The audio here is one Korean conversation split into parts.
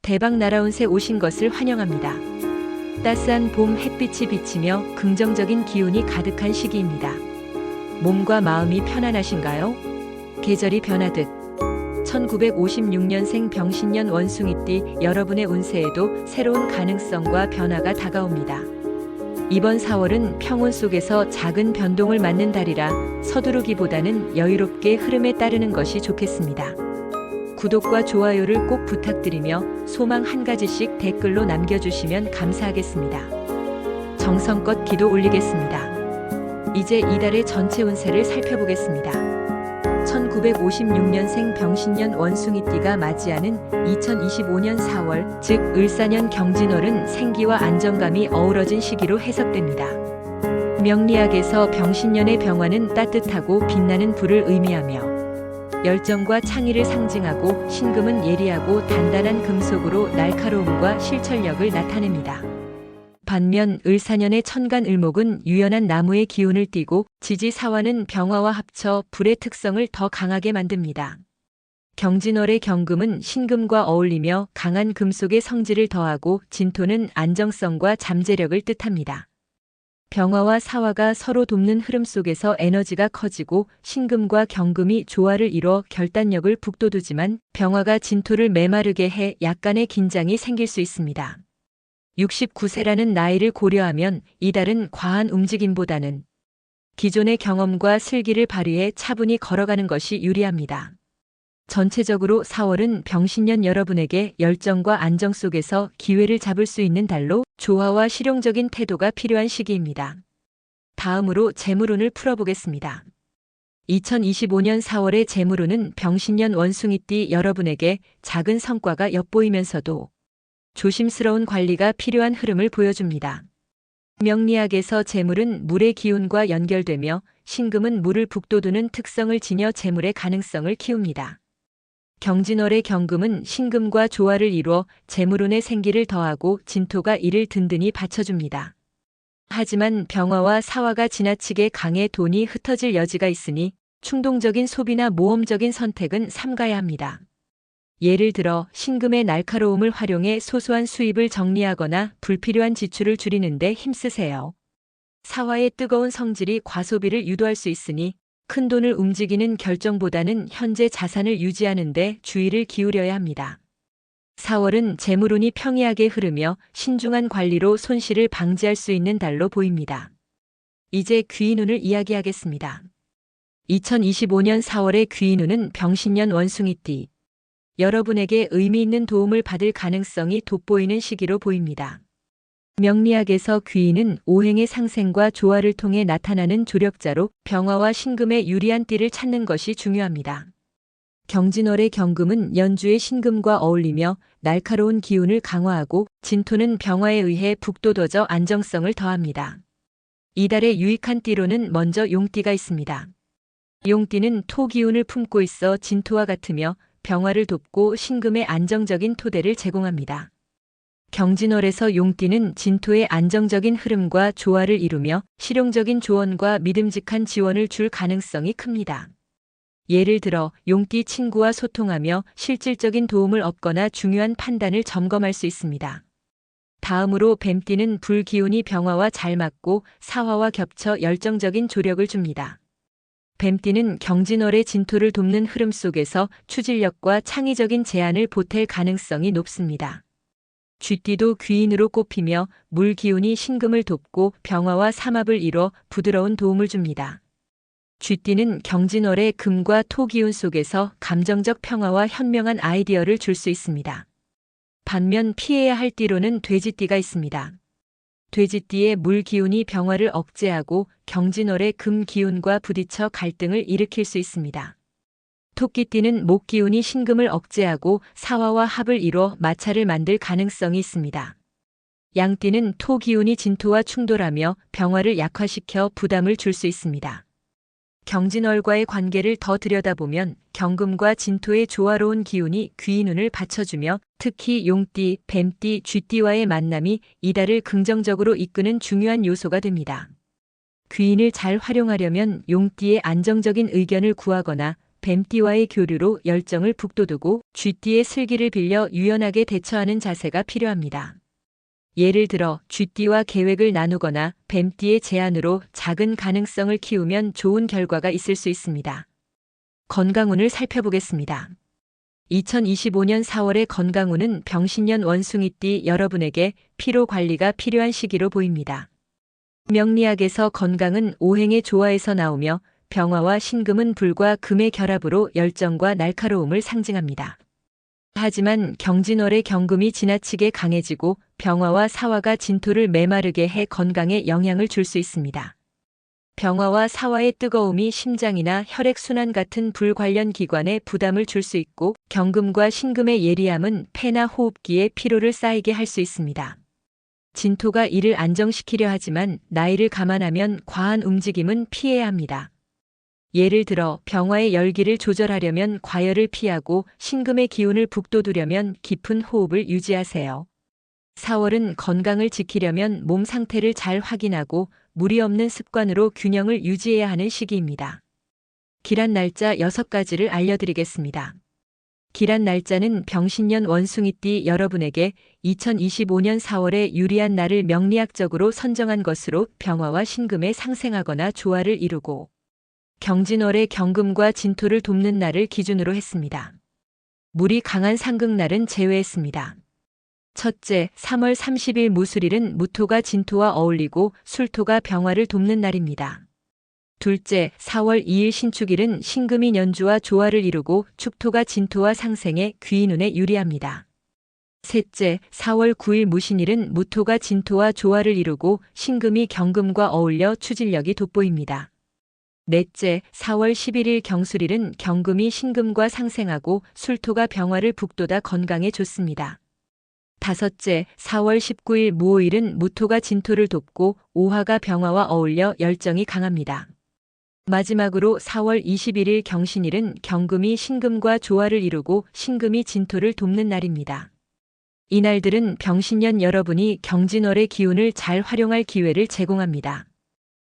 대박 날아온 새 오신 것을 환영합니다. 따스한 봄 햇빛이 비치며 긍정적인 기운이 가득한 시기입니다. 몸과 마음이 편안하신가요? 계절이 변하듯 1956년생 병신년 원숭이띠 여러분의 운세에도 새로운 가능성과 변화가 다가옵니다. 이번 4월은 평온 속에서 작은 변동을 맞는 달이라 서두르기보다는 여유롭게 흐름에 따르는 것이 좋겠습니다. 구독과 좋아요를 꼭 부탁드리며 소망 한 가지씩 댓글로 남겨주시면 감사하겠습니다. 정성껏 기도 올리겠습니다. 이제 이달의 전체 운세를 살펴보겠습니다. 1956년생 병신년 원숭이띠가 맞이하는 2025년 4월, 즉 을사년 경진월은 생기와 안정감이 어우러진 시기로 해석됩니다. 명리학에서 병신년의 병화는 따뜻하고 빛나는 불을 의미하며 열정과 창의를 상징하고, 신금은 예리하고 단단한 금속으로 날카로움과 실천력을 나타냅니다. 반면 을사년의 천간을목은 유연한 나무의 기운을 띠고, 지지사화는 병화와 합쳐 불의 특성을 더 강하게 만듭니다. 경진월의 경금은 신금과 어울리며 강한 금속의 성질을 더하고, 진토는 안정성과 잠재력을 뜻합니다. 병화와 사화가 서로 돕는 흐름 속에서 에너지가 커지고, 신금과 경금이 조화를 이뤄 결단력을 북돋우지만 병화가 진토를 메마르게 해 약간의 긴장이 생길 수 있습니다. 69세라는 나이를 고려하면 이달은 과한 움직임보다는 기존의 경험과 슬기를 발휘해 차분히 걸어가는 것이 유리합니다. 전체적으로 4월은 병신년 여러분에게 열정과 안정 속에서 기회를 잡을 수 있는 달로 조화와 실용적인 태도가 필요한 시기입니다. 다음으로 재물운을 풀어보겠습니다. 2025년 4월의 재물운은 병신년 원숭이띠 여러분에게 작은 성과가 엿보이면서도 조심스러운 관리가 필요한 흐름을 보여줍니다. 명리학에서 재물은 물의 기운과 연결되며, 신금은 물을 북돋우는 특성을 지녀 재물의 가능성을 키웁니다. 경진월의 경금은 신금과 조화를 이루어 재물운의 생기를 더하고, 진토가 이를 든든히 받쳐줍니다. 하지만 병화와 사화가 지나치게 강해 돈이 흩어질 여지가 있으니 충동적인 소비나 모험적인 선택은 삼가야 합니다. 예를 들어 신금의 날카로움을 활용해 소소한 수입을 정리하거나 불필요한 지출을 줄이는 데 힘쓰세요. 사화의 뜨거운 성질이 과소비를 유도할 수 있으니 큰돈을 움직이는 결정보다는 현재 자산을 유지하는 데 주의를 기울여야 합니다. 4월은 재물운이 평이하게 흐르며 신중한 관리로 손실을 방지할 수 있는 달로 보입니다. 이제 귀인운을 이야기하겠습니다. 2025년 4월의 귀인운은 병신년 원숭이띠 여러분에게 의미 있는 도움을 받을 가능성이 돋보이는 시기로 보입니다. 명리학에서 귀인은 오행의 상생과 조화를 통해 나타나는 조력자로, 병화와 신금의 유리한 띠를 찾는 것이 중요합니다. 경진월의 경금은 연주의 신금과 어울리며 날카로운 기운을 강화하고, 진토는 병화에 의해 북돋워져 안정성을 더합니다. 이달의 유익한 띠로는 먼저 용띠가 있습니다. 용띠는 토 기운을 품고 있어 진토와 같으며 병화를 돕고 신금의 안정적인 토대를 제공합니다. 경진월에서 용띠는 진토의 안정적인 흐름과 조화를 이루며 실용적인 조언과 믿음직한 지원을 줄 가능성이 큽니다. 예를 들어 용띠 친구와 소통하며 실질적인 도움을 얻거나 중요한 판단을 점검할 수 있습니다. 다음으로 뱀띠는 불기운이 병화와 잘 맞고 사화와 겹쳐 열정적인 조력을 줍니다. 뱀띠는 경진월의 진토를 돕는 흐름 속에서 추진력과 창의적인 제안을 보탤 가능성이 높습니다. 쥐띠도 귀인으로 꼽히며 물 기운이 신금을 돕고 병화와 삼합을 이뤄 부드러운 도움을 줍니다. 쥐띠는 경진월의 금과 토 기운 속에서 감정적 평화와 현명한 아이디어를 줄 수 있습니다. 반면 피해야 할 띠로는 돼지띠가 있습니다. 돼지띠의 물 기운이 병화를 억제하고 경진월의 금 기운과 부딪혀 갈등을 일으킬 수 있습니다. 토끼띠는 목 기운이 신금을 억제하고 사화와 합을 이뤄 마찰을 만들 가능성이 있습니다. 양띠는 토 기운이 진토와 충돌하며 병화를 약화시켜 부담을 줄 수 있습니다. 경진월과의 관계를 더 들여다보면 경금과 진토의 조화로운 기운이 귀인운을 받쳐주며, 특히 용띠, 뱀띠, 쥐띠와의 만남이 이달을 긍정적으로 이끄는 중요한 요소가 됩니다. 귀인을 잘 활용하려면 용띠의 안정적인 의견을 구하거나 뱀띠와의 교류로 열정을 북돋우고 쥐띠의 슬기를 빌려 유연하게 대처하는 자세가 필요합니다. 예를 들어 쥐띠와 계획을 나누거나 뱀띠의 제안으로 작은 가능성을 키우면 좋은 결과가 있을 수 있습니다. 건강운을 살펴보겠습니다. 2025년 4월의 건강운은 병신년 원숭이띠 여러분에게 피로 관리가 필요한 시기로 보입니다. 명리학에서 건강은 오행의 조화에서 나오며 병화와 신금은 불과 금의 결합으로 열정과 날카로움을 상징합니다. 하지만 경진월의 경금이 지나치게 강해지고 병화와 사화가 진토를 메마르게 해 건강에 영향을 줄 수 있습니다. 병화와 사화의 뜨거움이 심장이나 혈액순환 같은 불 관련 기관에 부담을 줄 수 있고 경금과 신금의 예리함은 폐나 호흡기에 피로를 쌓이게 할 수 있습니다. 진토가 이를 안정시키려 하지만 나이를 감안하면 과한 움직임은 피해야 합니다. 예를 들어 병화의 열기를 조절하려면 과열을 피하고 신금의 기운을 북돋우려면 깊은 호흡을 유지하세요. 4월은 건강을 지키려면 몸 상태를 잘 확인하고 무리 없는 습관으로 균형을 유지해야 하는 시기입니다. 기란 날짜 6가지를 알려드리겠습니다. 기란 날짜는 병신년 원숭이띠 여러분에게 2025년 4월에 유리한 날을 명리학적으로 선정한 것으로 병화와 신금의 상생하거나 조화를 이루고 경진월의 경금과 진토를 돕는 날을 기준으로 했습니다. 물이 강한 상극날은 제외했습니다. 첫째, 3월 30일 무술일은 무토가 진토와 어울리고 술토가 병화를 돕는 날입니다. 둘째, 4월 2일 신축일은 신금이 연주와 조화를 이루고 축토가 진토와 상생해 귀인운에 유리합니다. 셋째, 4월 9일 무신일은 무토가 진토와 조화를 이루고 신금이 경금과 어울려 추진력이 돋보입니다. 넷째, 4월 11일 경술일은 경금이 신금과 상생하고 술토가 병화를 북돋아 건강에 좋습니다. 다섯째, 4월 19일 무오일은 무토가 진토를 돕고 오화가 병화와 어울려 열정이 강합니다. 마지막으로 4월 21일 경신일은 경금이 신금과 조화를 이루고 신금이 진토를 돕는 날입니다. 이날들은 병신년 여러분이 경진월의 기운을 잘 활용할 기회를 제공합니다.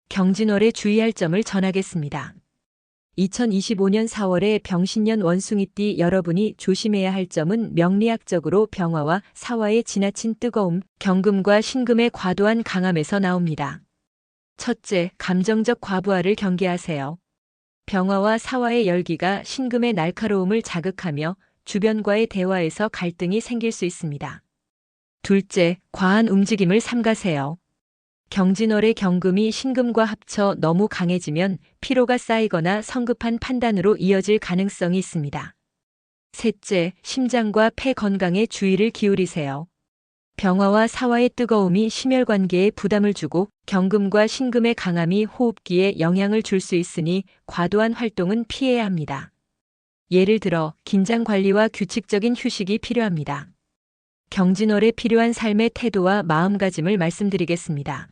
경진월에 주의할 점을 전하겠습니다. 2025년 4월에 병신년 원숭이띠 여러분이 조심해야 할 점은 명리학적으로 병화와 사화의 지나친 뜨거움, 경금과 신금의 과도한 강함에서 나옵니다. 첫째, 감정적 과부하를 경계하세요. 병화와 사화의 열기가 신금의 날카로움을 자극하며 주변과의 대화에서 갈등이 생길 수 있습니다. 둘째, 과한 움직임을 삼가세요. 경진월의 경금이 신금과 합쳐 너무 강해지면 피로가 쌓이거나 성급한 판단으로 이어질 가능성이 있습니다. 셋째, 심장과 폐 건강에 주의를 기울이세요. 병화와 사화의 뜨거움이 심혈관계에 부담을 주고 경금과 신금의 강함이 호흡기에 영향을 줄 수 있으니 과도한 활동은 피해야 합니다. 예를 들어 긴장 관리와 규칙적인 휴식이 필요합니다. 경진월에 필요한 삶의 태도와 마음가짐을 말씀드리겠습니다.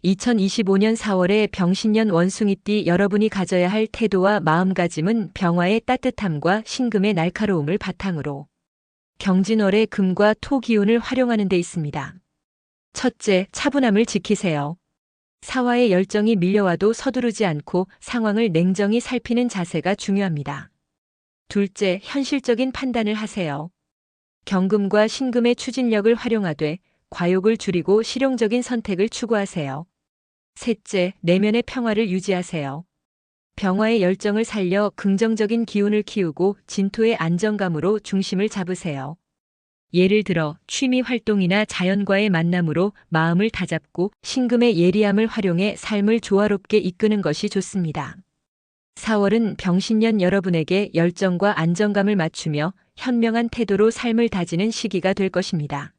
2025년 4월에 병신년 원숭이띠 여러분이 가져야 할 태도와 마음가짐은 병화의 따뜻함과 신금의 날카로움을 바탕으로 경진월의 금과 토 기운을 활용하는 데 있습니다. 첫째, 차분함을 지키세요. 사화의 열정이 밀려와도 서두르지 않고 상황을 냉정히 살피는 자세가 중요합니다. 둘째, 현실적인 판단을 하세요. 경금과 신금의 추진력을 활용하되 과욕을 줄이고 실용적인 선택을 추구하세요. 셋째, 내면의 평화를 유지하세요. 병화의 열정을 살려 긍정적인 기운을 키우고 진토의 안정감으로 중심을 잡으세요. 예를 들어 취미 활동이나 자연과의 만남으로 마음을 다잡고 신금의 예리함을 활용해 삶을 조화롭게 이끄는 것이 좋습니다. 4월은 병신년 여러분에게 열정과 안정감을 맞추며 현명한 태도로 삶을 다지는 시기가 될 것입니다.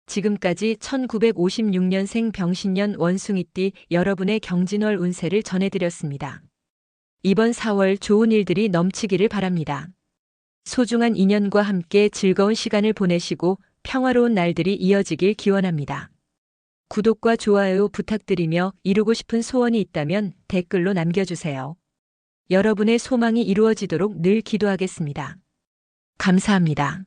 지금까지 1956년생 병신년 원숭이띠 여러분의 경진월 운세를 전해드렸습니다. 이번 4월 좋은 일들이 넘치기를 바랍니다. 소중한 인연과 함께 즐거운 시간을 보내시고 평화로운 날들이 이어지길 기원합니다. 구독과 좋아요 부탁드리며 이루고 싶은 소원이 있다면 댓글로 남겨주세요. 여러분의 소망이 이루어지도록 늘 기도하겠습니다. 감사합니다.